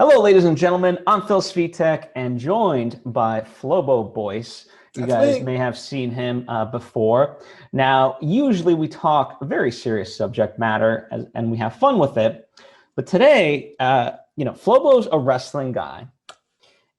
Hello, ladies and gentlemen. I'm Phil Svitek and joined by Flobo Boyce. You That's guys me. may have seen him before. Now, usually we talk very serious subject matter and we have fun with it. But today, Flobo's a wrestling guy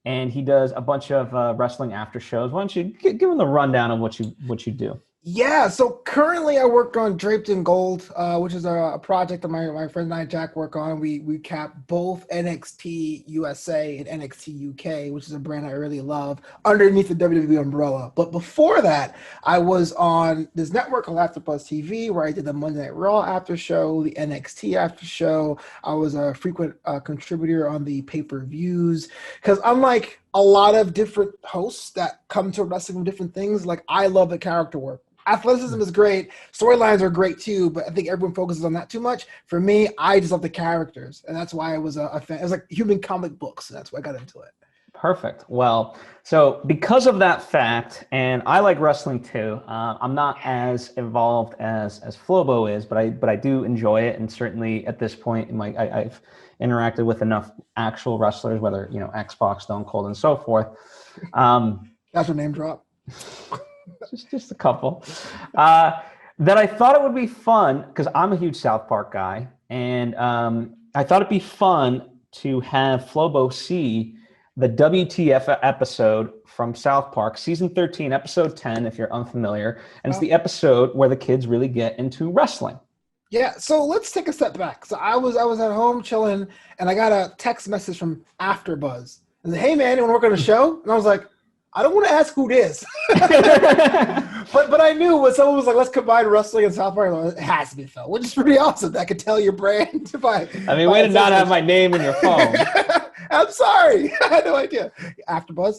and he does a bunch of wrestling after shows. Why don't you give him the rundown of what you do? Yeah, so currently I work on Draped in Gold, which is a project that my friend and I, Jack, work on. We cap both NXT USA and NXT UK, which is a brand I really love, underneath the WWE umbrella. But before that, I was on this network called AfterBuzz TV, where I did the Monday Night Raw after show, the NXT after show. I was a frequent contributor on the pay-per-views, because unlike a lot of different hosts that come to wrestling from different things, like I love the character work. Athleticism is great. Storylines are great too, but I think everyone focuses on that too much. For me, I just love the characters, and that's why I was a fan. It was like human comic books, and that's why I got into it. Perfect. Well, so because of that fact, and I like wrestling too. I'm not as involved as Flobo is, but I do enjoy it, and certainly at this point, I've interacted with enough actual wrestlers, whether Xbox, Stone Cold, and so forth. That's a name drop. just a couple. That I thought it would be fun because I'm a huge South Park guy, and I thought it'd be fun to have Flobo see the WTF episode from South Park, season 13, episode 10, if you're unfamiliar. And it's the episode where the kids really get into wrestling. Yeah, so let's take a step back. So I was at home chilling, and I got a text message from AfterBuzz. And said, "Hey man, you want to work on a show?" And I was like, I don't want to ask who it is. but I knew when someone was like, "Let's combine wrestling and South Park," like, it has to be Phil, which is pretty awesome. That could tell your brand. Way to not have my name in your phone. I'm sorry. I had no idea. AfterBuzz.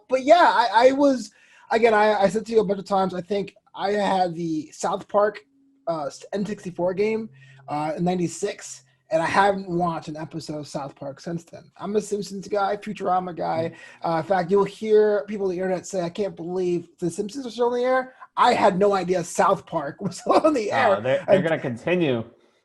But yeah, I was, again, I said to you a bunch of times, I think I had the South Park N64 game in 96. And I haven't watched an episode of South Park since then. I'm a Simpsons guy, Futurama guy. In fact, you'll hear people on the internet say, "I can't believe the Simpsons are still on the air." I had no idea South Park was still on the air. They're going to continue.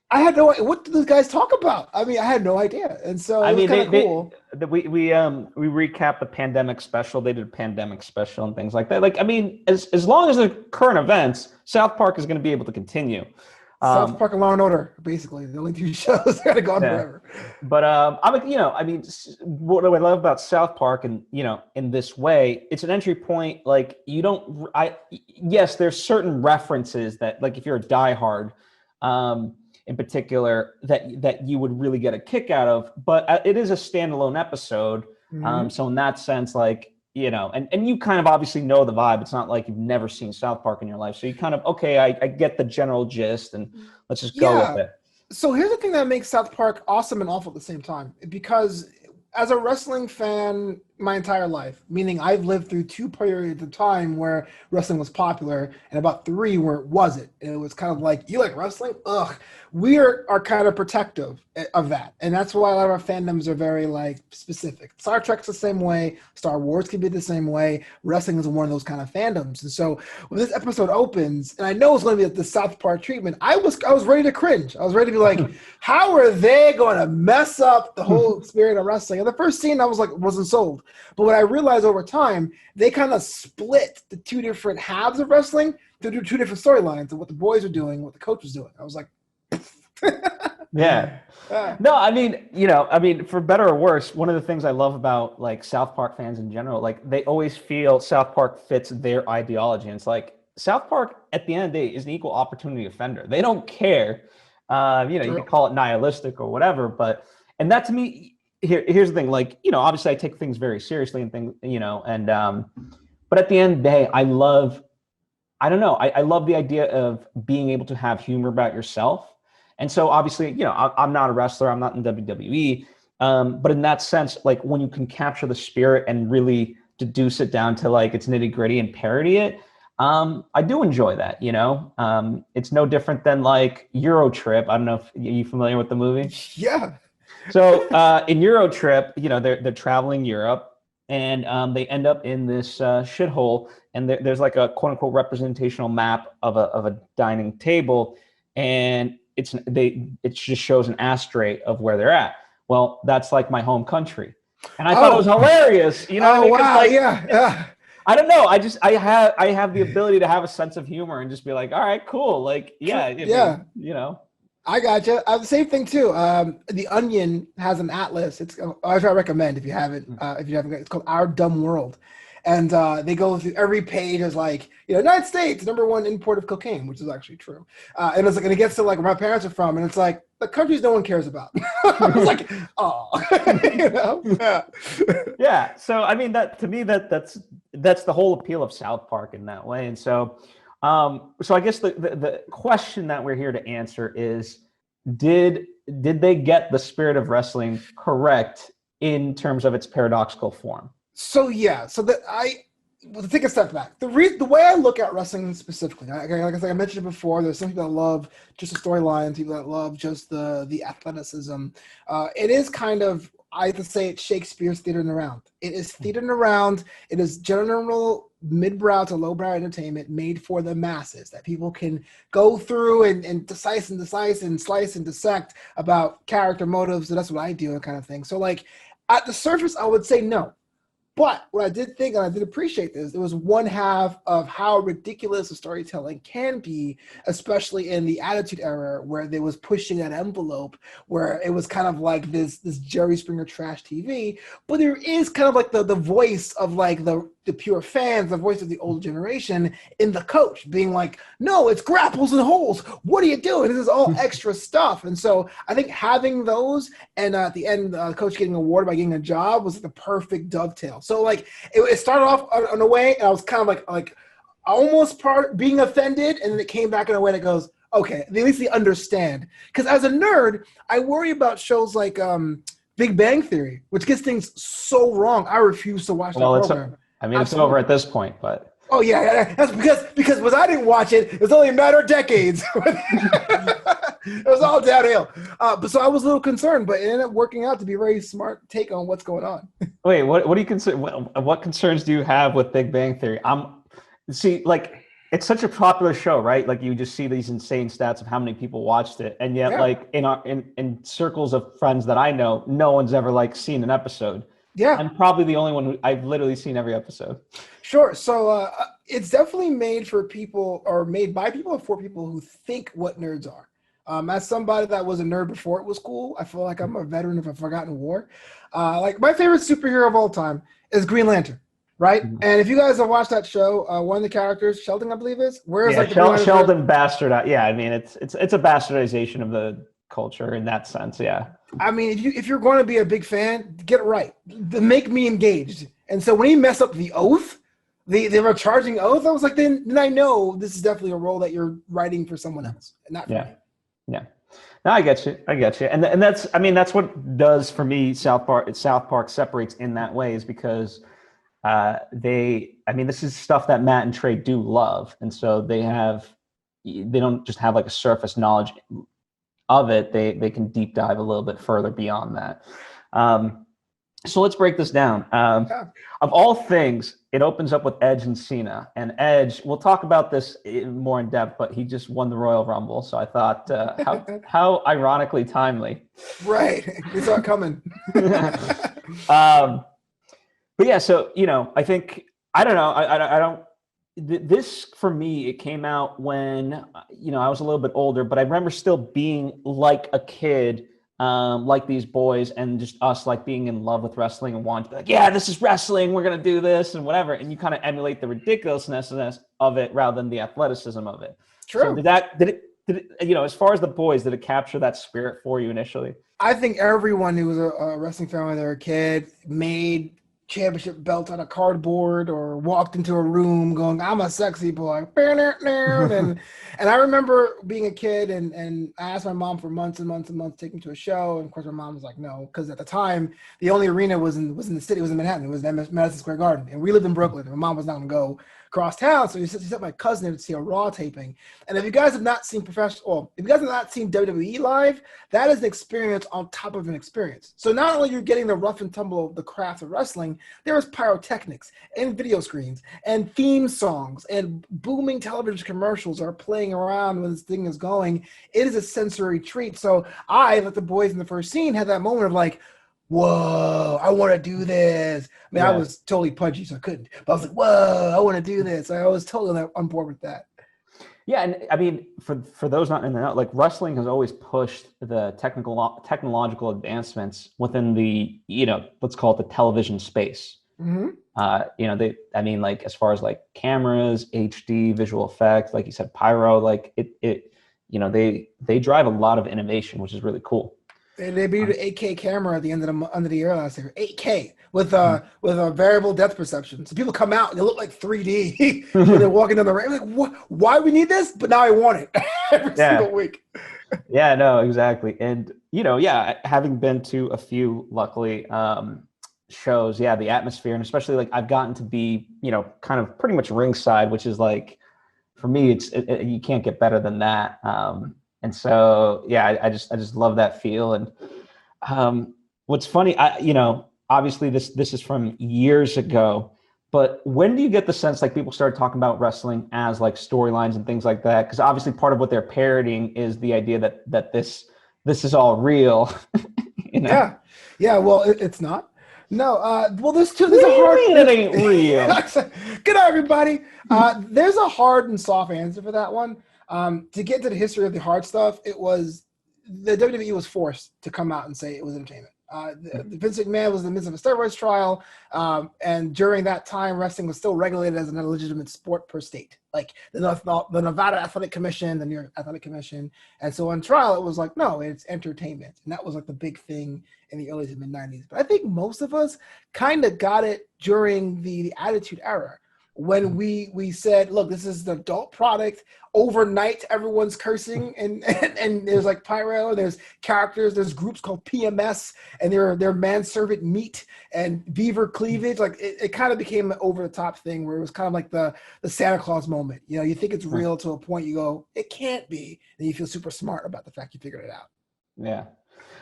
I had no idea. What do those guys talk about? I mean, I had no idea. And so it was kind of cool. We recapped the pandemic special. They did a pandemic special and things like that. Like, I mean, as long as the current events, South Park is going to be able to continue. South Park and Law and Order, basically the only two shows that have gone forever. But what I love about South Park, and in this way, it's an entry point. Like yes, there's certain references that, like, if you're a diehard, in particular, that you would really get a kick out of. But it is a standalone episode, so in that sense, like. And you kind of obviously know the vibe. It's not like you've never seen South Park in your life. So you kind of, okay, I get the general gist, and let's just go with it. So here's the thing that makes South Park awesome and awful at the same time. Because as a wrestling fan my entire life, meaning I've lived through 2 periods of time where wrestling was popular and about 3 where it wasn't. And it was kind of like, you like wrestling? Ugh. We are kind of protective of that. And that's why a lot of our fandoms are very specific. Star Trek's the same way. Star Wars can be the same way. Wrestling is one of those kind of fandoms. And so when this episode opens, and I know it's going to be the South Park treatment, I was ready to cringe. I was ready to be like, how are they going to mess up the whole spirit of wrestling? And the first scene I was like, wasn't sold. But what I realized over time, they kind of split the 2 different halves of wrestling to do 2 different storylines of what the boys were doing, what the coach was doing. I was like, yeah. No, I mean, for better or worse, one of the things I love about like South Park fans in general, like they always feel South Park fits their ideology. And it's like South Park at the end of the day is an equal opportunity offender. They don't care. You can call it nihilistic or whatever, and that to me, here's the thing, like, obviously I take things very seriously and things, but at the end of the day, I love the idea of being able to have humor about yourself. And so obviously, I'm not a wrestler, I'm not in WWE, but in that sense, like when you can capture the spirit and really deduce it down to like its nitty gritty and parody it, I do enjoy that, it's no different than like Euro Trip. I don't know if you familiar with the movie? Yeah. So in Euro Trip, they're traveling Europe, and they end up in this shithole, and there's like a quote unquote representational map of a dining table, and it just shows an ashtray of where they're at. well, that's like my home country. And I thought it was hilarious. You know what I mean? Wow, Like, yeah. I don't know. I have the ability to have a sense of humor and just be like, all right, cool. Like, yeah, I mean, you know. I gotcha. I have the same thing too. The Onion has an atlas. It's I recommend if you haven't. It's called Our Dumb World, and they go through every page as like, you know, United States #1 import of cocaine, which is actually true. And it's like, and it gets to like where my parents are from, and it's like the countries no one cares about. It's like, oh, you know, Yeah. So I mean, that to me, that's the whole appeal of South Park in that way. And so, so I guess the question that we're here to answer is, did they get the spirit of wrestling correct in terms of its paradoxical form? So yeah, well, to take a step back, the way I look at wrestling specifically, like I mentioned before, there's some people that love just the storyline, people that love just the athleticism. It is kind of, I have to say, it's Shakespeare's theater and around. It is theater and around. It is general mid-brow to low-brow entertainment made for the masses that people can go through and decide and slice and dissect about character motives. And that's what I do, and kind of thing. So like at the surface, I would say no. But what I did think, and I did appreciate this, it was one half of how ridiculous the storytelling can be, especially in the Attitude Era, where they was pushing that envelope, where it was kind of like this Jerry Springer trash TV. But there is kind of like the voice of like the pure fans, the voice of the old generation in the coach being like, no, it's grapples and holds. What are you doing? This is all extra stuff. And so I think having those, and at the end, the coach getting awarded by getting a job was the perfect dovetail. So like it started off in a way, and I was kind of like almost being offended, and then it came back in a way that goes, okay, at least they understand. Because as a nerd, I worry about shows like Big Bang Theory, which gets things so wrong. I refuse to watch that program. It's over at this point, but. Oh yeah, that's because when I didn't watch it, it was only a matter of decades. It was all downhill. But so I was a little concerned, but it ended up working out to be a very smart take on what's going on. Wait, what do you consider? What concerns do you have with Big Bang Theory? Like, it's such a popular show, right? Like, you just see these insane stats of how many people watched it, and yet, like in circles of friends that I know, no one's ever like seen an episode. Yeah, I'm probably the only one who I've literally seen every episode. Sure. So it's definitely made for people, or made by people, or for people who think what nerds are. As somebody that was a nerd before it was cool, I feel like I'm a veteran of a forgotten war. Like my favorite superhero of all time is Green Lantern, right? Mm-hmm. And if you guys have watched that show, one of the characters, Sheldon, I believe is, Sheldon bastard. Yeah, I mean it's a bastardization of the culture in that sense. Yeah. I mean, if you're going to be a big fan, get it right. Make me engaged. And so when he messed up the oath, the recharging oath, I was like, then I know this is definitely a role that you're writing for someone else, and not for me. Yeah. No, I get you. And that's what does for me South Park separates in that way, is because this is stuff that Matt and Trey do love, and so they don't just have like a surface knowledge of it. They can deep dive a little bit further beyond that. So let's break this down. Of all things, it opens up with Edge and Cena. And Edge, we'll talk about this more in depth, but he just won the Royal Rumble. So I thought, how ironically timely. Right. We saw it coming. But yeah, so, I think, I don't know. This, for me, it came out when, I was a little bit older, but I remember still being like a kid, like these boys, and just us like being in love with wrestling and wanting to be like, yeah, this is wrestling, we're going to do this and whatever. And you kind of emulate the ridiculousness of it rather than the athleticism of it. True. So did it, as far as the boys, did it capture that spirit for you initially? I think everyone who was a wrestling fan when they were a kid made championship belt on a cardboard or walked into a room going, I'm a sexy boy. And I remember being a kid and I asked my mom for months and months and months to take me to a show. And of course my mom was like, no, because at the time the only arena was in the city, was in Manhattan. It was Madison Square Garden. And we lived in Brooklyn. And my mom was not going to go across town. So she sent my cousin to see a Raw taping. And if you guys have not seen WWE live, that is an experience on top of an experience. So not only you're getting the rough and tumble of the craft of wrestling, there was pyrotechnics and video screens and theme songs and booming television commercials are playing around when this thing is going. It is a sensory treat. So I, like the boys in the first scene, had that moment of like, whoa, I want to do this. I mean, I was totally pudgy, so I couldn't. But I was like, whoa, I want to do this. I was totally on board with that. Yeah, and I mean, for those not in the know, like wrestling has always pushed the technological advancements within the, let's call it the television space. Mm-hmm. I mean, like as far as like cameras, HD, visual effects, like you said, pyro, like they drive a lot of innovation, which is really cool. They debuted an 8K camera at the end of the year last year. 8K with a variable depth perception. So people come out and they look like 3D when they're walking down the ring. Like, what? Why we need this? But now I want it every single week. Yeah, no, exactly. And having been to a few, luckily, shows, the atmosphere, and especially like I've gotten to be, kind of pretty much ringside, which is like, for me, you can't get better than that. And so, I just love that feel. And what's funny, obviously this is from years ago, but when do you get the sense like people started talking about wrestling as like storylines and things like that? Because obviously part of what they're parodying is the idea that this is all real. Yeah. Well, it's not. No. Well, there's a hard. It ain't real. Good night, everybody. There's a hard and soft answer for that one. To get to the history of the hard stuff, it was the WWE was forced to come out and say it was entertainment. Vince McMahon was in the midst of a steroids trial, and during that time, wrestling was still regulated as an illegitimate sport per state, like the Nevada Athletic Commission, the New York Athletic Commission. And so on trial, it was like, no, it's entertainment. And that was like the big thing in the early to mid 90s. But I think most of us kind of got it during the Attitude Era, when we said, look, this is the adult product. Overnight, everyone's cursing, and there's like pyro, there's characters, there's groups called PMS, and they're manservant meat and beaver cleavage. Like it kind of became an over the top thing where it was kind of like the Santa Claus moment. You think it's real to a point, you go, it can't be, and you feel super smart about the fact you figured it out. Yeah.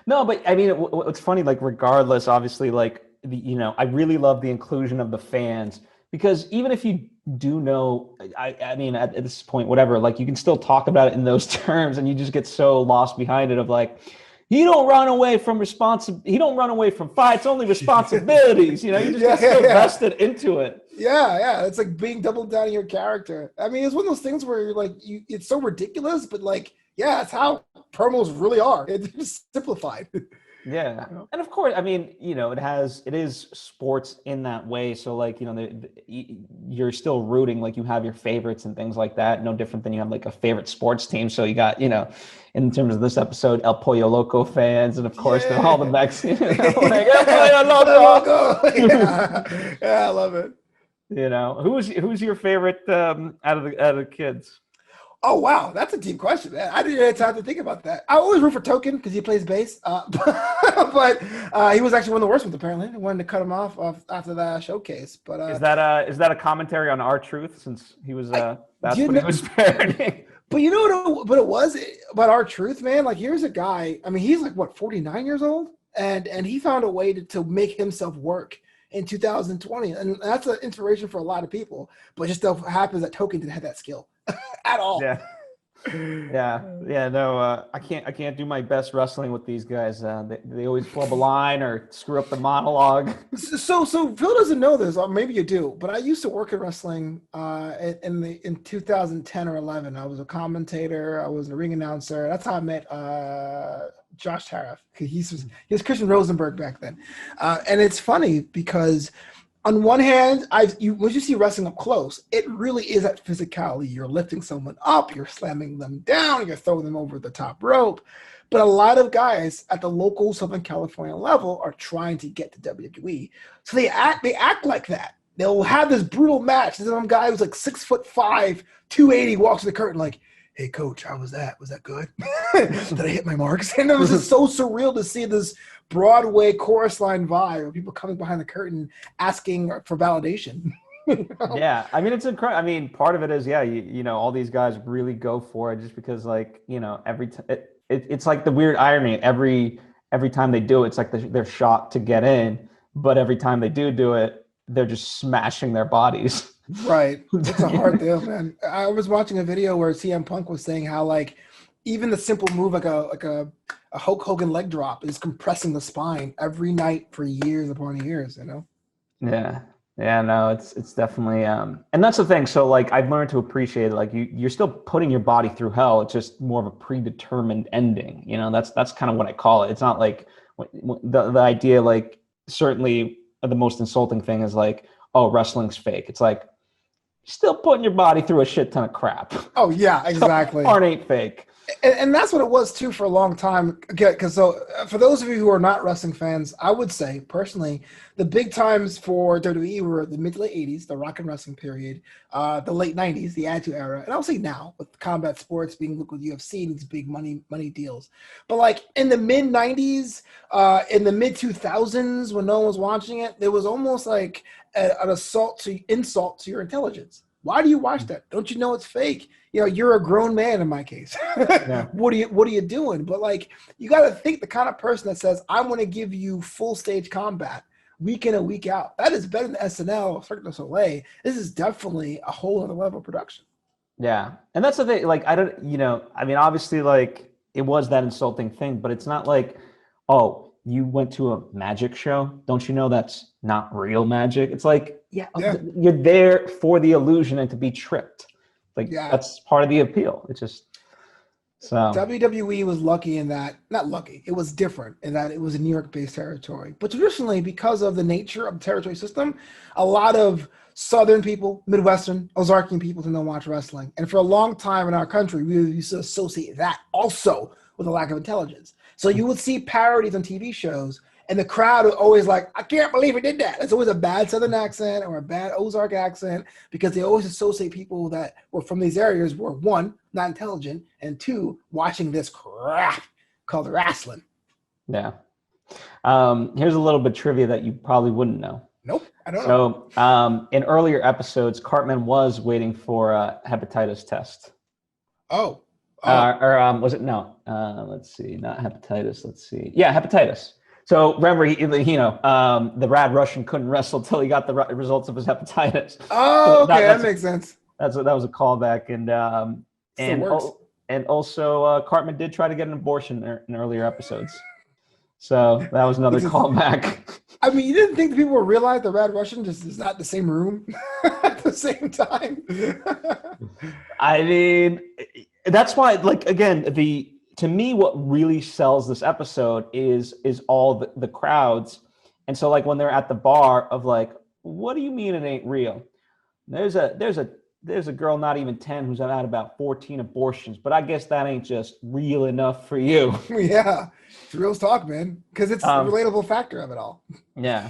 No, but I mean, it's funny, like regardless, obviously, like I really love the inclusion of the fans. Because even if you do know, I mean, at this point, whatever, like you can still talk about it in those terms, and you just get so lost behind it of like, he don't run away from fights, only responsibilities. You just get so vested into it. Yeah. It's like being doubled down in your character. I mean, it's one of those things where you're like, it's so ridiculous, but like, yeah, it's how promos really are. It's just simplified. Yeah. And of course, I mean, it is sports in that way. So like, you're still rooting, like you have your favorites and things like that. No different than you have like a favorite sports team. So you got, in terms of this episode, El Pollo Loco fans. And of course, they're all the Mexicans. Like, El Pollo Loco. Yeah, I love it. Who's your favorite out of the kids? Oh, wow. That's a deep question, man. I didn't have time to think about that. I always root for Token because he plays bass. But he was actually one of the worst ones, apparently. I wanted to cut him off after that showcase. But is that a commentary on R-Truth, since he was that's what he was parodying? But you know what it was about R-Truth, man? Like, here's a guy. I mean, he's like, what, 49 years old? And he found a way to make himself work in 2020. And that's an inspiration for a lot of people. But it just so happens that Token didn't have that skill at all. No, I can't do my best wrestling with these guys. They always flub a line or screw up the monologue. So Phil doesn't know this, or maybe you do, but I used to work in wrestling in 2010 or 11. I was a commentator, I was a ring announcer. That's how I met Josh Tariff. He was Christian Rosenberg back then. And it's funny because on one hand, once you see wrestling up close, it really is that physicality. You're lifting someone up, you're slamming them down, you're throwing them over the top rope. But a lot of guys at the local Southern California level are trying to get to WWE. So they act like that. They'll have this brutal match. There's some guy who's like 6'5", 280, walks to the curtain like, hey, coach, how was that? Was that good? Did I hit my marks? And it was just so surreal to see this Broadway chorus line vibe of people coming behind the curtain asking for validation. Yeah, I mean, it's incredible. I mean, part of it is, all these guys really go for it just because, like, it's like the weird irony. Every time they do it, it's like they're shot to get in. but every time they do it, they're just smashing their bodies. Right. It's a hard deal, man. I was watching a video where CM Punk was saying how like even the simple move like a Hulk Hogan leg drop is compressing the spine every night for years upon years, you know? Yeah. Yeah, no, it's definitely and that's the thing. So like I've learned to appreciate it. Like you're still putting your body through hell. It's just more of a predetermined ending. You know, that's kind of what I call it. It's not like the idea, like certainly the most insulting thing is like, oh, wrestling's fake. It's like still putting your body through a shit ton of crap. Oh yeah, exactly. Art ain't fake. And that's what it was too for a long time. Because so for those of you who are not wrestling fans, I would say personally, the big times for WWE were the mid to late '80s, the rock and wrestling period, the late '90s, the Attitude Era, and I'll say now with combat sports being looked with UFC and these big money deals. But like in the mid '90s, in the mid 2000s, when no one was watching it, there was almost like an insult to your intelligence. Why do you watch that? Don't you know it's fake? You know, you're a grown man in my case. Yeah. What are you doing? But like, you got to think the kind of person that says, I'm going to give you full stage combat week in and week out. That is better than SNL, Cirque du Soleil. This is definitely a whole other level of production. Yeah. And that's the thing. Like, I don't, you know, I mean, obviously, like, it was that insulting thing, but it's not like, oh, you went to a magic show. Don't you know that's not real magic? It's like, yeah. You're there for the illusion and to be tricked. Like, that's part of the appeal. It's just, so. WWE was lucky in that, not lucky, it was different in that it was a New York-based territory. But traditionally, because of the nature of the territory system, a lot of Southern people, Midwestern, Ozarkian people didn't watch wrestling. And for a long time in our country, we used to associate that also with a lack of intelligence. So you would see parodies on TV shows, and the crowd was always like, I can't believe he did that. It's always a bad Southern accent or a bad Ozark accent, because they always associate people that were from these areas were, one, not intelligent, and two, watching this crap called wrestling. Yeah. Here's a little bit of trivia that you probably wouldn't know. Nope, I don't know. So in earlier episodes, Cartman was waiting for a hepatitis test. Oh. Was it? No. Let's see. Not hepatitis. Let's see. Yeah, hepatitis. So remember, the Rad Russian couldn't wrestle till he got the results of his hepatitis. Oh, okay, that makes sense. That was a callback, and also Cartman did try to get an abortion in earlier episodes. So that was another callback. I mean, you didn't think people would realize the Rad Russian just is not the same room at the same time? I mean, that's why, like, again, to me, what really sells this episode is all the crowds. And so, like, when they're at the bar of like, what do you mean it ain't real? There's a girl not even 10 who's had about 14 abortions, but I guess that ain't just real enough for you. Yeah, it's real talk, man, because it's the relatable factor of it all. Yeah.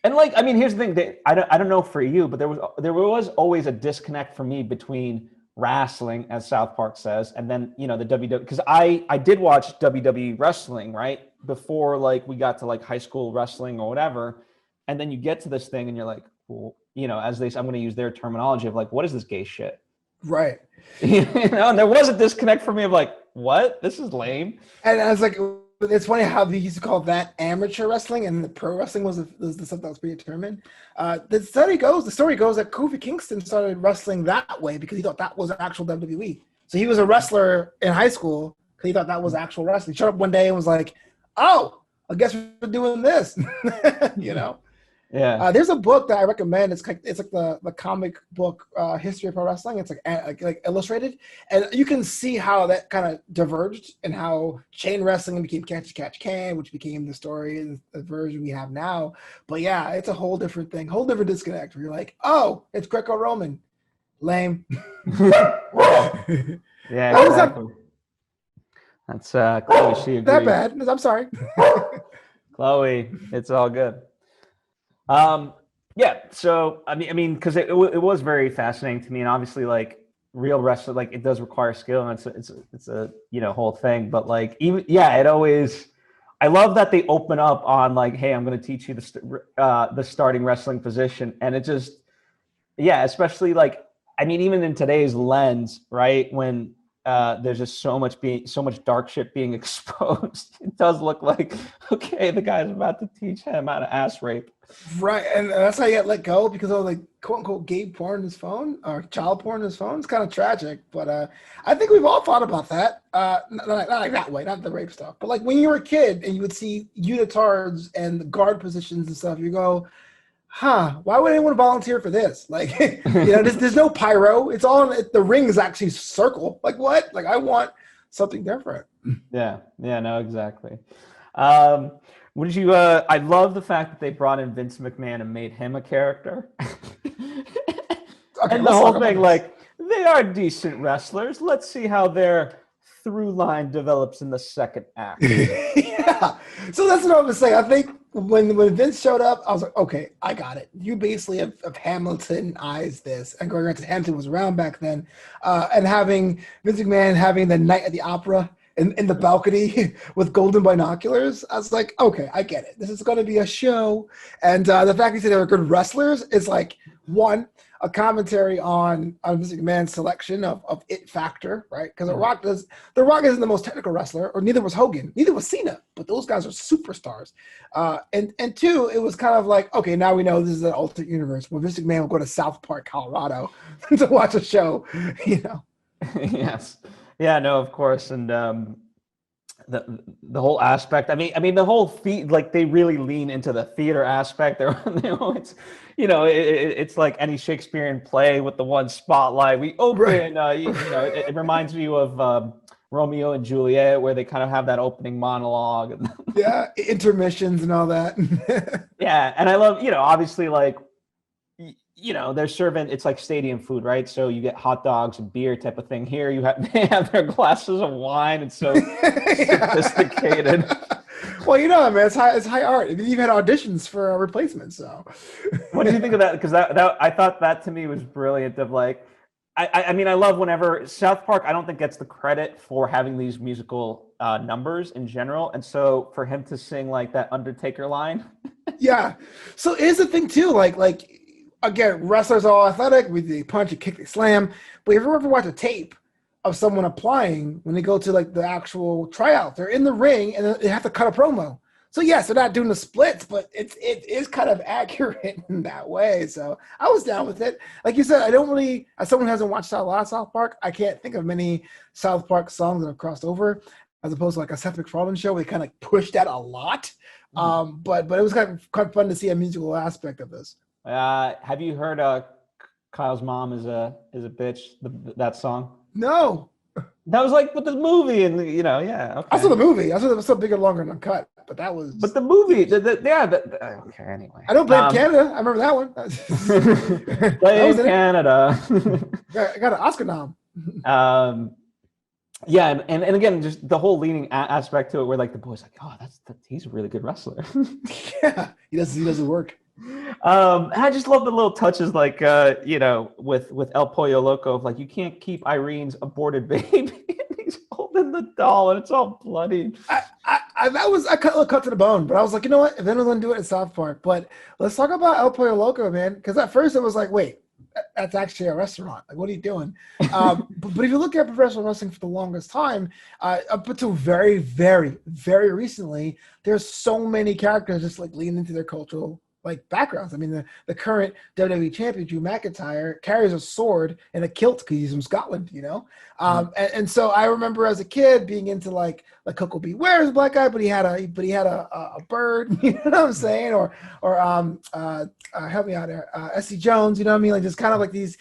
And like, I mean, here's the thing, I don't know for you, but there was always a disconnect for me between wrestling, as South Park says, and then, the WWE, because I did watch WWE wrestling, right? Before, like, we got to like high school wrestling or whatever. And then you get to this thing and you're like, well, I'm going to use their terminology of like, what is this gay shit? Right. And there was a disconnect for me of like, what? This is lame. And I was like, it's funny how they used to call that amateur wrestling, and the pro wrestling was the stuff that was predetermined. The story goes that Kofi Kingston started wrestling that way because he thought that was actual WWE. So he was a wrestler in high school because he thought that was actual wrestling. He showed up one day and was like, oh, I guess we're doing this, Yeah. There's a book that I recommend. It's like the comic book History of Pro Wrestling. It's like illustrated, and you can see how that kind of diverged and how chain wrestling became catch can, which became the story and the version we have now. But yeah, it's a whole different thing, whole different disconnect. Where you're like, oh, it's Greco-Roman, lame. Yeah, exactly. That's Chloe. She agrees. That bad? I'm sorry. Chloe, it's all good. Yeah. So I mean, because it was very fascinating to me, and obviously, like, real wrestling, like, it does require skill, and it's a whole thing. But like, even it always, I love that they open up on like, hey, I'm going to teach you the starting wrestling position, and it just, especially like, I mean, even in today's lens, right? When there's just so much dark shit being exposed. It does look like, okay, the guy's about to teach him how to ass rape. Right, and that's how you get let go because of like quote unquote gay porn in his phone or child porn in his phone. It's kind of tragic, but I think we've all thought about that. Not like that way, not the rape stuff, but like when you were a kid and you would see unitards and the guard positions and stuff, you go, huh, why would anyone volunteer for this? Like, there's no pyro. It's all the ring is actually circle. Like what? Like I want something different. Yeah, no, exactly. What did you? I love the fact that they brought in Vince McMahon and made him a character. Okay, and the whole thing, like, they are decent wrestlers. Let's see how their through line develops in the second act. Yeah. So that's what I was saying. I think when Vince showed up, I was like, okay, I got it. You basically have Hamilton eyes this. And granted, Hamilton was around back then. And having Vince McMahon having the night at the opera in the balcony with golden binoculars, I was like, okay, I get it. This is going to be a show. And the fact he said they were good wrestlers is like, one, a commentary on Vince McMahon's selection of it factor, right? Because The Rock isn't the most technical wrestler, or neither was Hogan, neither was Cena, but those guys are superstars. And two, it was kind of like, okay, now we know this is an alternate universe where Vince McMahon will go to South Park, Colorado to watch a show, Yes. Yeah, no, of course. And the whole aspect, I mean the whole like they really lean into the theater aspect. It's like any Shakespearean play with the one spotlight. We open, right. It reminds you of Romeo and Juliet, where they kind of have that opening monologue. Yeah, intermissions and all that. Yeah, and I love, obviously, like, they're serving, it's like stadium food, right? So you get hot dogs and beer type of thing. Here they have their glasses of wine. It's so sophisticated. Well, man, it's high art. You've had auditions for a replacement, so. What did you think of that? Because that I thought that to me was brilliant. Of like, I mean, I love whenever South Park, I don't think gets the credit for having these musical numbers in general, and so for him to sing like that Undertaker line. Yeah. So here's the thing too, like. Again, wrestlers are all athletic. They punch, they kick, they slam. But if you ever watch a tape of someone applying when they go to like the actual tryout, they're in the ring and they have to cut a promo. So yes, they're not doing the splits, but it is kind of accurate in that way. So I was down with it. Like you said, I don't really, as someone who hasn't watched a lot of South Park, I can't think of many South Park songs that have crossed over, as opposed to like a Seth MacFarlane show where they kind of like pushed that a lot. But it was kind of fun to see a musical aspect of this. Have you heard Kyle's Mom is a bitch, that song? No. That was like with the movie, and yeah. Okay. I saw the movie. I saw it was so bigger, longer, and uncut. But that was. But the movie, okay. Anyway, I don't blame Canada. I remember that one. Blame Canada. I got an Oscar nom. Yeah, and again, just the whole leaning aspect to it, where like the boy's like, oh, he's a really good wrestler. Yeah, he does work. I just love the little touches, like with El Pollo Loco, of like, you can't keep Irene's aborted baby. He's holding the doll and it's all bloody. I cut to the bone, but I was like, you know what? If anyone's gonna do it in South Park, but let's talk about El Pollo Loco, man. Because at first it was like, wait, that's actually a restaurant. Like, what are you doing? But if you look at professional wrestling for the longest time, up until very, very, very recently, there's so many characters just like lean into their cultural like backgrounds. I mean, the current WWE champion, Drew McIntyre, carries a sword and a kilt because he's from Scotland, and so I remember as a kid being into like Coco Beware's a black guy, but he had a bird, you know what I'm saying, or help me out there, S.C. Jones, you know what I mean, like just kind of like these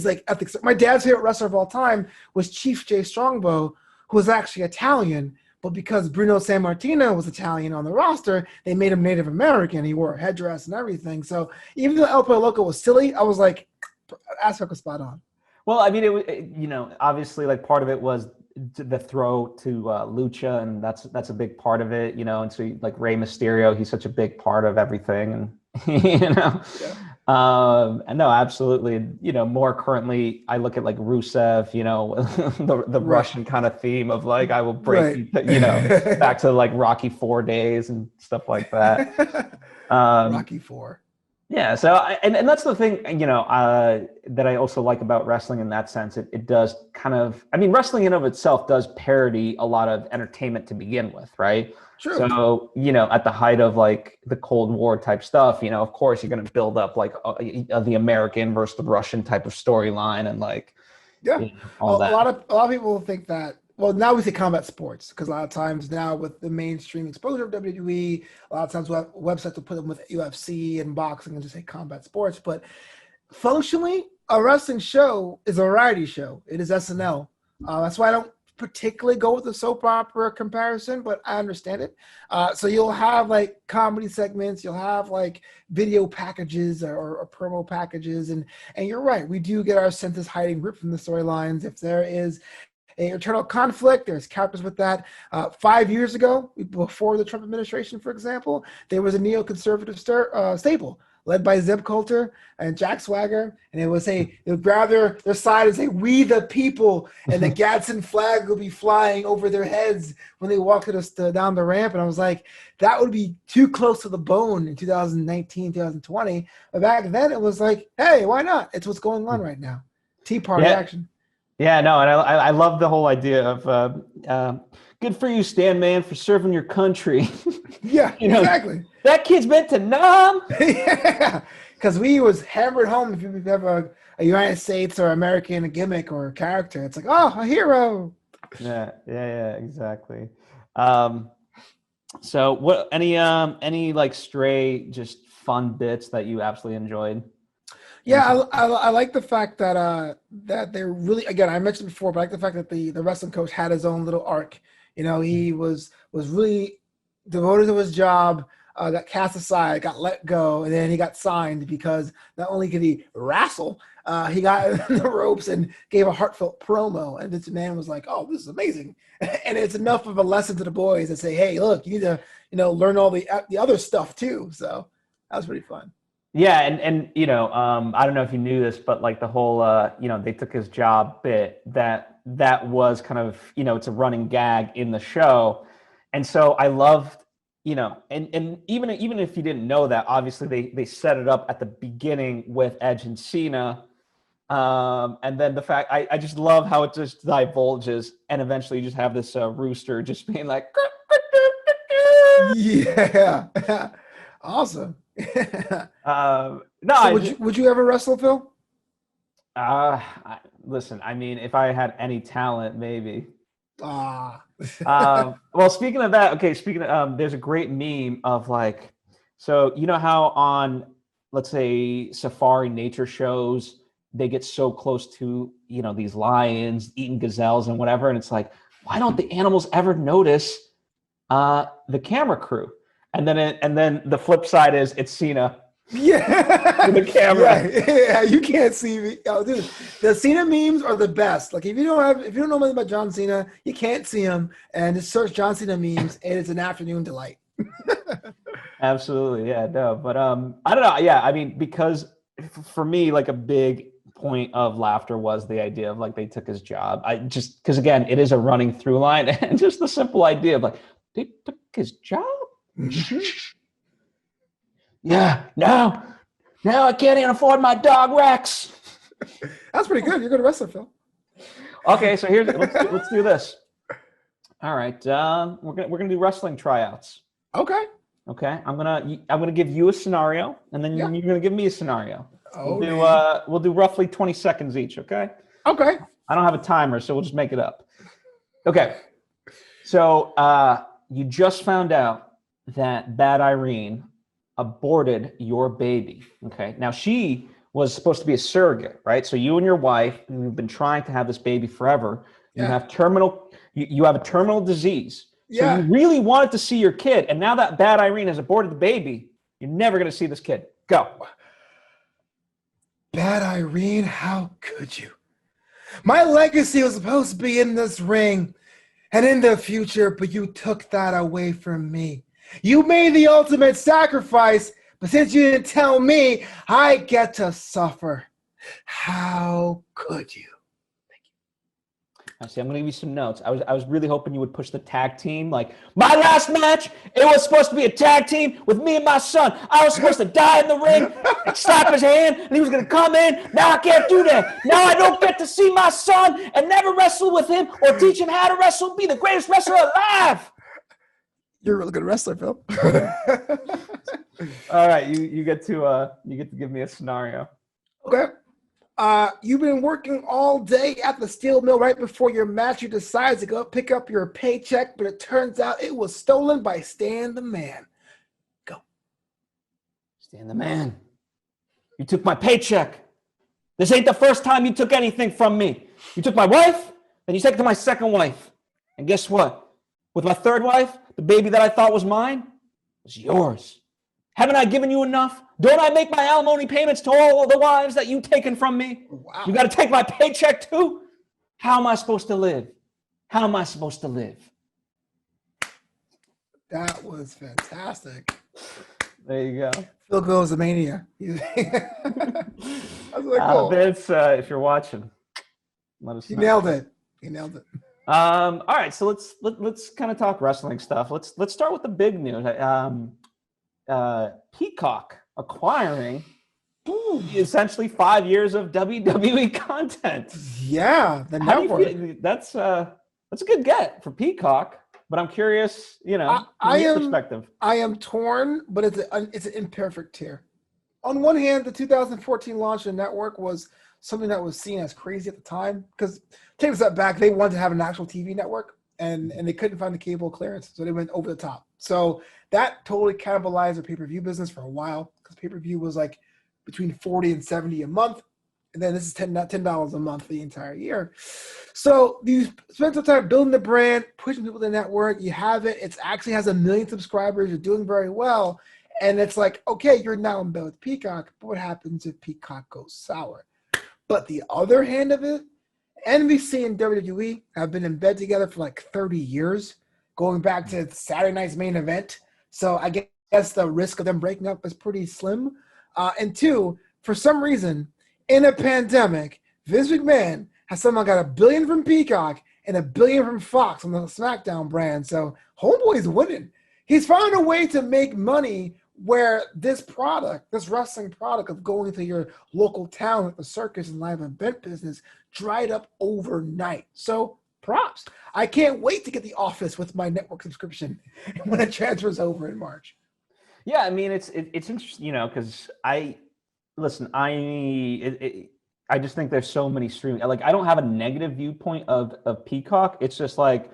like ethics. My dad's favorite wrestler of all time was Chief Jay Strongbow, who was actually Italian. But because Bruno Sammartino was Italian on the roster, they made him Native American. He wore a headdress and everything. So even though El Pollo Loco was silly, I was like, aspect was spot on. Well, I mean, obviously, like part of it was the throw to Lucha, and that's a big part of it, And so like Rey Mysterio, he's such a big part of everything, and Yeah. And no, absolutely. More currently, I look at like Rusev, the right. Russian kind of theme of like, I will break, right. Back to like Rocky IV days and stuff like that. Rocky IV. Yeah, so and that's the thing, that I also like about wrestling in that sense. It does kind of, I mean, wrestling in of itself does parody a lot of entertainment to begin with, right? True. So, at the height of like the Cold War type stuff, of course you're going to build up like the American versus the Russian type of storyline and like, Yeah. A all that. a lot of people think that. Well, now we say combat sports because a lot of times now with the mainstream exposure of WWE, a lot of times websites will put them with UFC and boxing and just say combat sports. But functionally, a wrestling show is a variety show. It is SNL. That's why I don't particularly go with the soap opera comparison, but I understand it. So you'll have like comedy segments, you'll have like video packages or promo packages, and you're right, we do get our senses hiding ripped from the storylines. If there is a internal conflict, there's characters with that. 5 years ago, before the Trump administration, for example, there was a neoconservative stable led by Zeb Coulter and Jack Swagger, and they would grab their side and say, "We the people," and the Gadsden flag would be flying over their heads when they walked down the ramp. And I was like, that would be too close to the bone in 2019, 2020. But back then, it was like, hey, why not? It's what's going on right now. Tea Party action. Yeah, no, and I love the whole idea of good for you, Stan Man, for serving your country. Yeah, exactly. That kid's meant to numb. Yeah, because we was hammered home if you have a United States or American gimmick or character. It's like, oh, a hero. Yeah, exactly. So what? Any like stray, just fun bits that you absolutely enjoyed? Yeah, I like the fact that that they're really, again, I mentioned before, but I like the fact that the wrestling coach had his own little arc. He was really devoted to his job, got cast aside, got let go, and then he got signed because not only could he wrestle, he got in the ropes and gave a heartfelt promo. And this man was like, "Oh, this is amazing," and it's enough of a lesson to the boys to say, "Hey, look, you need to learn all the other stuff too." So that was pretty fun. Yeah, and I don't know if you knew this, but like the whole they took his job bit, that was kind of, it's a running gag in the show. And so I loved, and even if you didn't know that, obviously they set it up at the beginning with Edge and Cena. And then the fact, I just love how it just divulges, and eventually you just have this rooster just being like, yeah, awesome. no, so would you ever wrestle, Phil? Listen, I mean, if I had any talent, maybe. Ah. Well, speaking of that, okay, there's a great meme of like, so how on, let's say, safari nature shows, they get so close to, these lions eating gazelles and whatever, and it's like, why don't the animals ever notice the camera crew? And then the flip side is it's Cena. Yeah, with the camera. Yeah, you can't see me. Oh, dude, the Cena memes are the best. Like if you don't know anything about John Cena, you can't see him, and just search John Cena memes, and it's an afternoon delight. Absolutely, yeah, no, but I don't know. Yeah, I mean, because for me, like a big point of laughter was the idea of like they took his job. I just because again, it is a running through line, and just the simple idea of like they took his job. Yeah, no, I can't even afford my dog Rex. That's pretty good. You're a good wrestler, Phil. Okay, so let's do this. All right, we're gonna do wrestling tryouts. Okay. I'm gonna give you a scenario, and then you're gonna give me a scenario. We'll do roughly 20 seconds each. Okay. Okay. I don't have a timer, so we'll just make it up. Okay. So you just found out that Bad Irene aborted your baby. Okay. Now she was supposed to be a surrogate, right? So you and your wife, you've been trying to have this baby forever. You have you have a terminal disease. So you really wanted to see your kid. And now that Bad Irene has aborted the baby, you're never going to see this kid. Go. Bad Irene, how could you? My legacy was supposed to be in this ring and in the future, but you took that away from me. You made the ultimate sacrifice, but since you didn't tell me, I get to suffer. How could you? I see. I'm gonna give you some notes. I was really hoping you would push the tag team. Like my last match, it was supposed to be a tag team with me and my son. I was supposed to die in the ring and slap his hand, and he was gonna come in. Now I can't do that. Now I don't get to see my son and never wrestle with him or teach him how to wrestle. Be the greatest wrestler alive. You're a really good wrestler, Phil. All right, you get to give me a scenario. Okay. You've been working all day at the steel mill. Right before your match, you decide to go pick up your paycheck, but it turns out it was stolen by Stan the Man. Go. Stan the Man. You took my paycheck. This ain't the first time you took anything from me. You took my wife, then you take it to my second wife. And guess what? With my third wife, the baby that I thought was mine was yours. Haven't I given you enough? Don't I make my alimony payments to all of the wives that you've taken from me? Wow. You got to take my paycheck too? How am I supposed to live? How am I supposed to live? That was fantastic. There you go. Phil goes to Mania. That's really cool. Vince, if you're watching, let us know. He nailed it. He nailed it. All right, so let's kind of talk wrestling stuff. Let's start with the big news. Peacock acquiring essentially 5 years of WWE content. Yeah, the network. That's a good get for Peacock, but I'm curious, from your perspective. I am torn, but it's an imperfect tier. On one hand, the 2014 launch of the network was something that was seen as crazy at the time because, take a step back, they wanted to have an actual TV network and they couldn't find the cable clearance, so they went over the top. So that totally cannibalized their pay-per-view business for a while because pay-per-view was like between $40 and $70 a month, and then this is $10 a month for the entire year. So you spend some time building the brand, pushing people to the network. You have it. It actually has 1 million subscribers. You're doing very well. And it's like, okay, you're now in bed with Peacock, but what happens if Peacock goes sour? But the other hand of it, NBC and WWE have been in bed together for like 30 years, going back to Saturday Night's Main Event. So I guess the risk of them breaking up is pretty slim. And two, for some reason, in a pandemic, Vince McMahon has somehow got $1 billion from Peacock and $1 billion from Fox on the SmackDown brand. So Homeboy's winning. He's found a way to make money where this wrestling product of going to your local town like the circus and live event business dried up overnight. So props. I can't wait to get The Office with my network subscription when it transfers over in March. Yeah, I mean, it's interesting, because I just think there's so many streaming. Like, I don't have a negative viewpoint of Peacock. It's just like,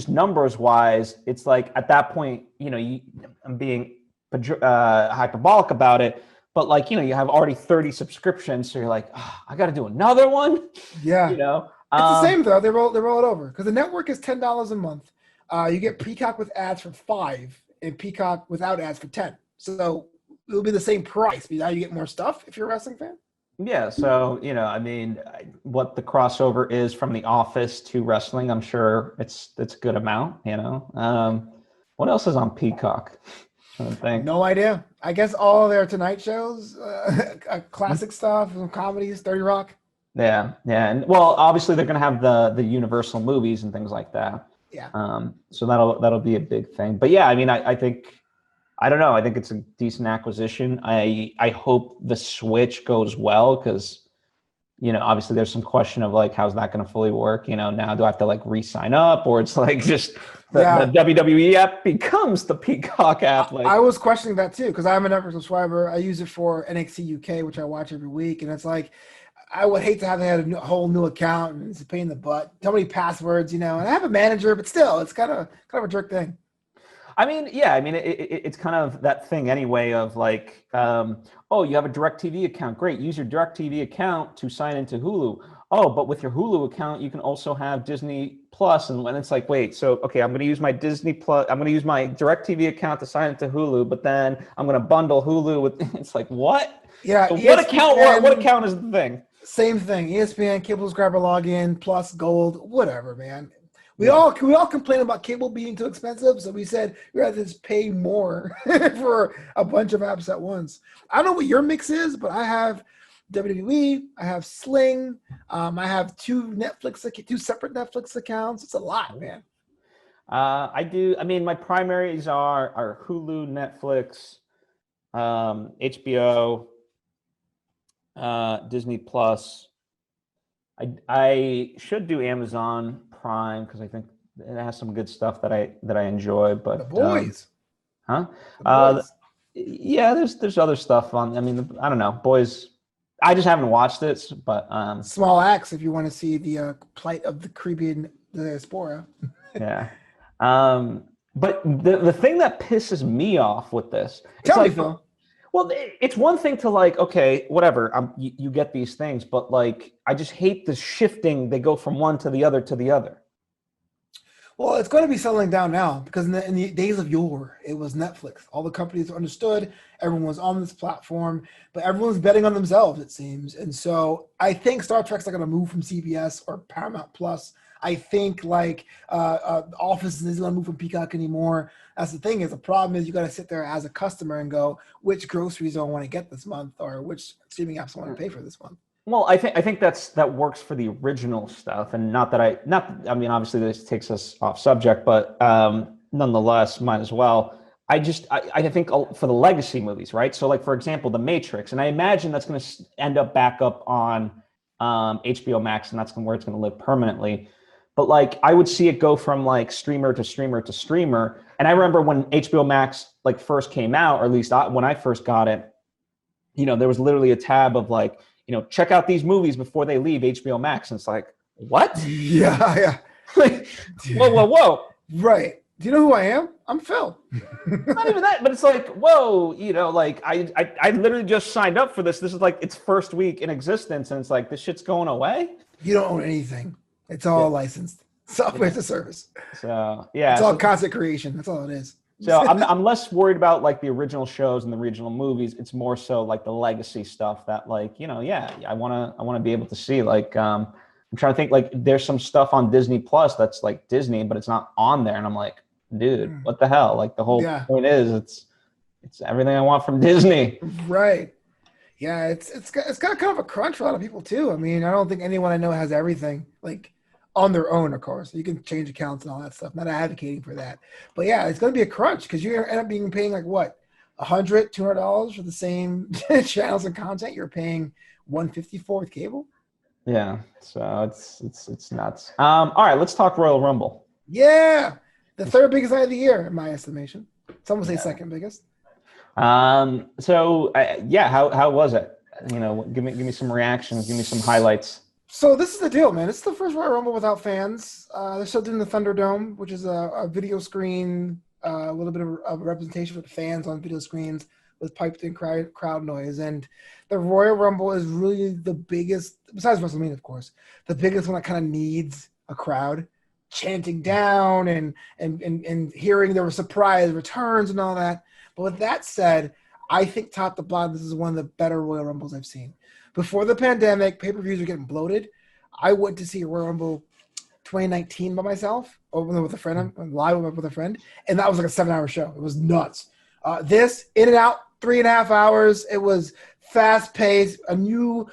numbers wise, it's like at that point, I'm being hyperbolic about it, but like, you have already 30 subscriptions, so you're like, I got to do another one. Yeah, it's the same though. They roll it over because the network is $10 a month. You get Peacock with ads for $5 and Peacock without ads for $10. So it'll be the same price, but now you get more stuff if you're a wrestling fan. Yeah, so what the crossover is from The Office to wrestling, I'm sure it's a good amount. What else is on Peacock? I'm trying to think. No idea. I guess all their Tonight shows, classic stuff, comedies, 30 Rock. Yeah, and well, obviously they're going to have the Universal movies and things like that. Yeah. So that'll be a big thing. But yeah, I mean, I think. I don't know. I think it's a decent acquisition. I hope the switch goes well because, obviously there's some question of like, how's that going to fully work? Now do I have to like re-sign up or it's like just the WWE app becomes the Peacock app? Like, I was questioning that too because I'm a network subscriber. I use it for NXT UK, which I watch every week. And it's like, I would hate to have a whole new account and it's a pain in the butt. So many passwords, and I have a manager, but still, it's kind of a jerk thing. I mean, yeah, it's kind of that thing anyway of like, you have a DirecTV account. Great. Use your DirecTV account to sign into Hulu. Oh, but with your Hulu account, you can also have Disney Plus. And when it's like, wait, so, okay, I'm going to use my Disney Plus. I'm going to use my DirecTV account to sign into Hulu, but then I'm going to bundle Hulu with, it's like, what? Yeah. So what account is the thing? Same thing. ESPN, cable subscriber login, Plus, Gold, whatever, man. We all complain about cable being too expensive, so we said we'd rather just pay more for a bunch of apps at once. I don't know what your mix is, but I have WWE. I have Sling. I have two separate Netflix accounts. It's a lot, man. I do. I mean, my primaries are Hulu, Netflix, HBO, Disney Plus. I should do Amazon Prime because I think it has some good stuff that I enjoy. But The Boys. huh? The Boys. Yeah, there's other stuff on. I mean, I don't know, Boys. I just haven't watched it, but Small Axe if you want to see the plight of the Caribbean diaspora. yeah. But the thing that pisses me off with this, it's Tell me, like, Phil. well, it's one thing to like, okay, whatever, you get these things, but like, I just hate the shifting. They go from one to the other to the other. Well, it's going to be settling down now because in the days of yore, it was Netflix. All the companies understood, everyone was on this platform, but everyone's betting on themselves, it seems. And so I think Star Trek's not going to move from CBS or Paramount Plus. I think like Office isn't going to move from Peacock anymore. That's the thing is the problem is you got to sit there as a customer and go, which groceries do I want to get this month or which streaming apps I want to pay for this month. Well, I think that works for the original stuff, and not that I mean, obviously this takes us off subject, but nonetheless, might as well. I think for the legacy movies, right? So, like for example, The Matrix, and I imagine that's going to end up back up on HBO Max, and that's where it's going to live permanently. But like, I would see it go from like streamer to streamer to streamer, and I remember when HBO Max like first came out, or at least when I first got it, you know, there was literally a tab of like, you know, check out these movies before they leave HBO Max. And it's like, what? Yeah. Like, whoa. Right. Do you know who I am? I'm Phil. Not even that, but it's like, whoa, you know, like I literally just signed up for this. This is like its first week in existence. And it's like, this shit's going away. You don't own anything. It's all licensed. Software as a service. So, yeah. It's all content creation. That's all it is. So I'm less worried about like the original shows and the regional movies. It's more so like the legacy stuff that like, you know, yeah, I want to be able to see like, I'm trying to think like there's some stuff on Disney Plus that's like Disney, but it's not on there. And I'm like, dude, what the hell? Like the whole point is it's everything I want from Disney. Right. Yeah. It's got kind of a crunch for a lot of people too. I mean, I don't think anyone I know has everything like on their own, of course. You can change accounts and all that stuff. Not advocating for that. But yeah, it's going to be a crunch because you end up paying like what? $100, $200 for the same channels and content you're paying $154 with cable. Yeah. So it's nuts. All right, let's talk Royal Rumble. Yeah. The third biggest night of the year, in my estimation. Some would say second biggest. So how was it? You know, give me some reactions, give me some highlights. So this is the deal, man. It's the first Royal Rumble without fans. They're still doing the Thunderdome, which is a video screen, a little bit of representation with the fans on video screens with piped-in crowd noise. And the Royal Rumble is really the biggest, besides WrestleMania, of course, the biggest one that kind of needs a crowd chanting down and hearing there were surprise returns and all that. But with that said, I think top to bottom, this is one of the better Royal Rumbles I've seen. Before the pandemic, pay-per-views were getting bloated. I went to see Royal Rumble 2019 by myself, with a friend, live with a friend, and that was like a 7-hour show. It was nuts. This, in and out, 3.5 hours. It was fast-paced. A new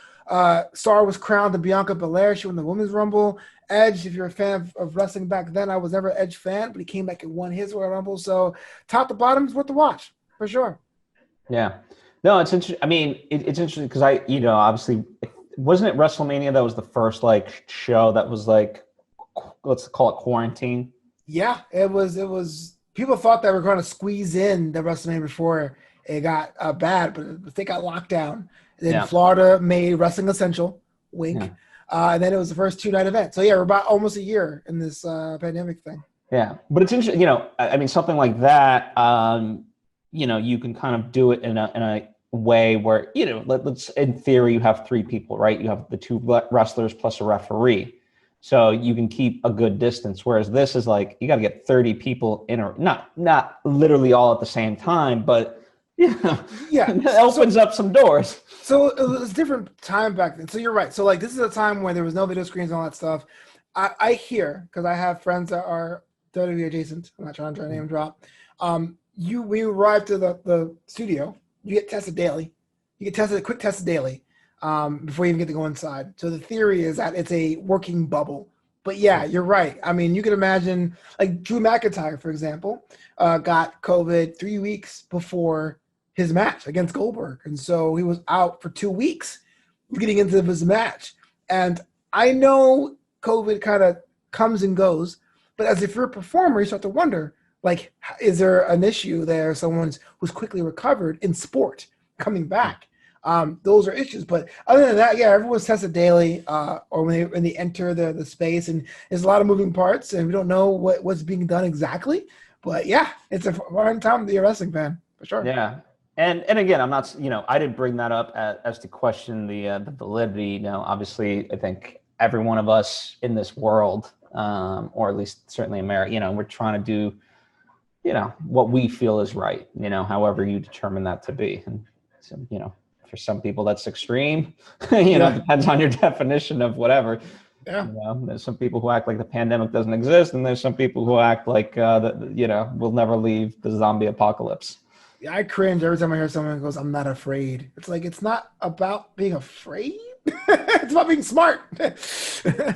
star was crowned, the Bianca Belair. She won the Women's Rumble. Edge, if you're a fan of wrestling back then, I was never an Edge fan, but he came back and won his Royal Rumble. So top to bottom is worth the watch, for sure. Yeah. No, it's interesting. I mean, it's interesting because obviously, wasn't it WrestleMania that was the first like show that was like, let's call it quarantine? Yeah, it was. People thought they were going to squeeze in the WrestleMania before it got bad, but they got locked down. Then Florida made wrestling essential, wink. Yeah. And then it was the first 2-night event. So yeah, we're about almost a year in this pandemic thing. Yeah, but it's interesting. I mean, something like that. You can kind of do it in a way where, let's in theory, you have 3 people, right? You have the 2 wrestlers plus a referee. So you can keep a good distance. Whereas this is like, you got to get 30 people in, or not literally all at the same time, but it opens up some doors. So it was a different time back then. So you're right. So like, this is a time when there was no video screens and all that stuff. I hear, because I have friends that are WWE adjacent. I'm not trying to name drop. We arrive to the studio. You get tested daily. You get tested, quick tested daily. before you even get to go inside. So the theory is that it's a working bubble. But yeah, you're right. I mean, you can imagine, like Drew McIntyre, for example, got COVID 3 weeks before his match against Goldberg. And so he was out for 2 weeks getting into his match. And I know COVID kind of comes and goes, but as if you're a performer, you start to wonder, like, is there an issue there? Someone who's quickly recovered in sport coming back. Those are issues. But other than that, yeah, everyone's tested daily or when they enter the space. And there's a lot of moving parts, and we don't know what's being done exactly. But yeah, it's a fun time to be a wrestling fan, for sure. Yeah. And again, I'm not, I didn't bring that up as to question the validity. Obviously, I think every one of us in this world, or at least certainly America, we're trying to do, what we feel is right, however you determine that to be. And so, for some people that's extreme, it depends on your definition of whatever. Yeah. There's some people who act like the pandemic doesn't exist, and there's some people who act like we'll never leave the zombie apocalypse. Yeah, I cringe every time I hear someone who goes, "I'm not afraid." It's like, it's not about being afraid. It's about being smart.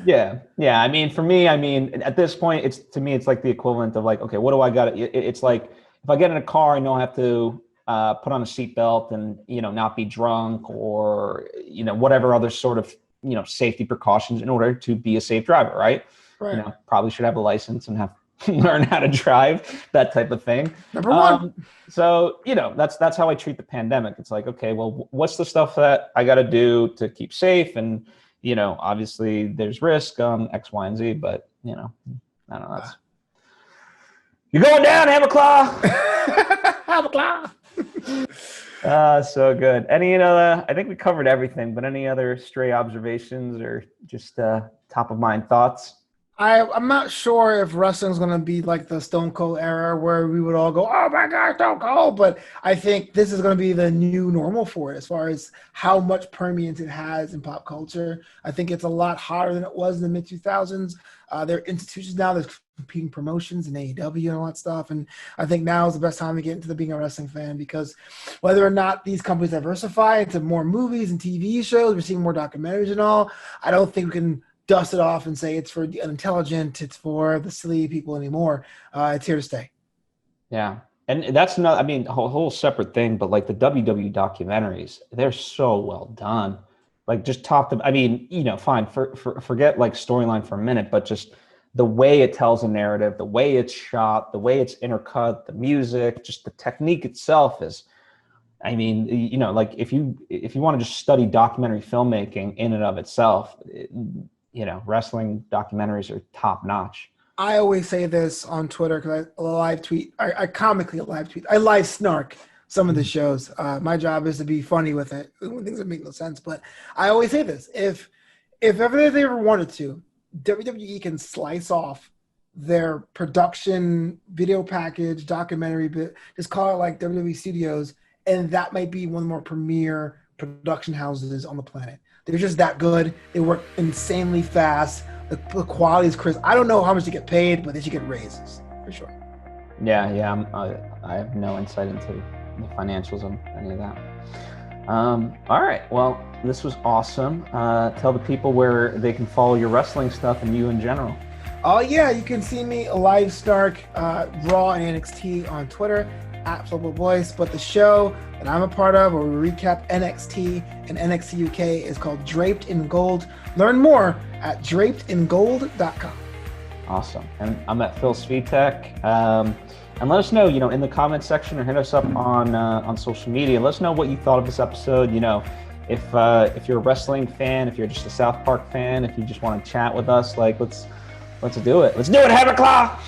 Yeah. I mean, for me, at this point, it's like the equivalent of like, okay, what do I got? It's like if I get in a car, I know I have to put on a seatbelt and not be drunk or whatever other sort of safety precautions in order to be a safe driver, right? Right. Probably should have a license and have learn how to drive, that type of thing. Number one. So that's how I treat the pandemic. It's like, okay, well, what's the stuff that I got to do to keep safe? And obviously there's risk, X, Y, and Z, but I don't know. That's you're going down, Hammerclaw. Hammerclaw. So good. Any I think we covered everything, but any other stray observations or just top of mind thoughts? I'm not sure if wrestling's going to be like the Stone Cold era where we would all go, "Oh my God, Stone Cold," but I think this is going to be the new normal for it as far as how much permeance it has in pop culture. I think it's a lot hotter than it was in the mid-2000s. There are institutions now, there's competing promotions and AEW and all that stuff, and I think now is the best time to get into being a wrestling fan, because whether or not these companies diversify into more movies and TV shows, we're seeing more documentaries and all, I don't think we can dust it off and say it's for the unintelligent, it's for the silly people anymore. It's here to stay. Yeah. And that's not, a whole separate thing, but like the WWE documentaries, they're so well done. Like just talk to, fine, forget like storyline for a minute, but just the way it tells a narrative, the way it's shot, the way it's intercut, the music, just the technique itself is, like if you want to just study documentary filmmaking in and of itself, wrestling documentaries are top notch. I always say this on Twitter because I live tweet. I comically live tweet. I live snark some of the shows. My job is to be funny with it when things that make no sense. But I always say this: if ever they ever wanted to, WWE can slice off their production video package documentary bit. Just call it like WWE Studios, and that might be one of the more premier production houses on the planet. They're just that good. They work insanely fast. The quality is crisp. I don't know how much they get paid, but they should get raises for sure. Yeah. I have no insight into the financials of any of that. All right. Well, this was awesome. Tell the people where they can follow your wrestling stuff and you in general. Oh yeah, you can see me live snark Raw and NXT on Twitter at Flubble Voice, but the show that I'm a part of, where we recap NXT and NXT UK, is called Draped in Gold. Learn more at drapedingold.com. Awesome. And I'm at Phil Svitek. And let us know, in the comments section, or hit us up on social media. Let us know what you thought of this episode. If you're a wrestling fan, if you're just a South Park fan, if you just want to chat with us, like let's do it. Let's do it, Hammerclaw!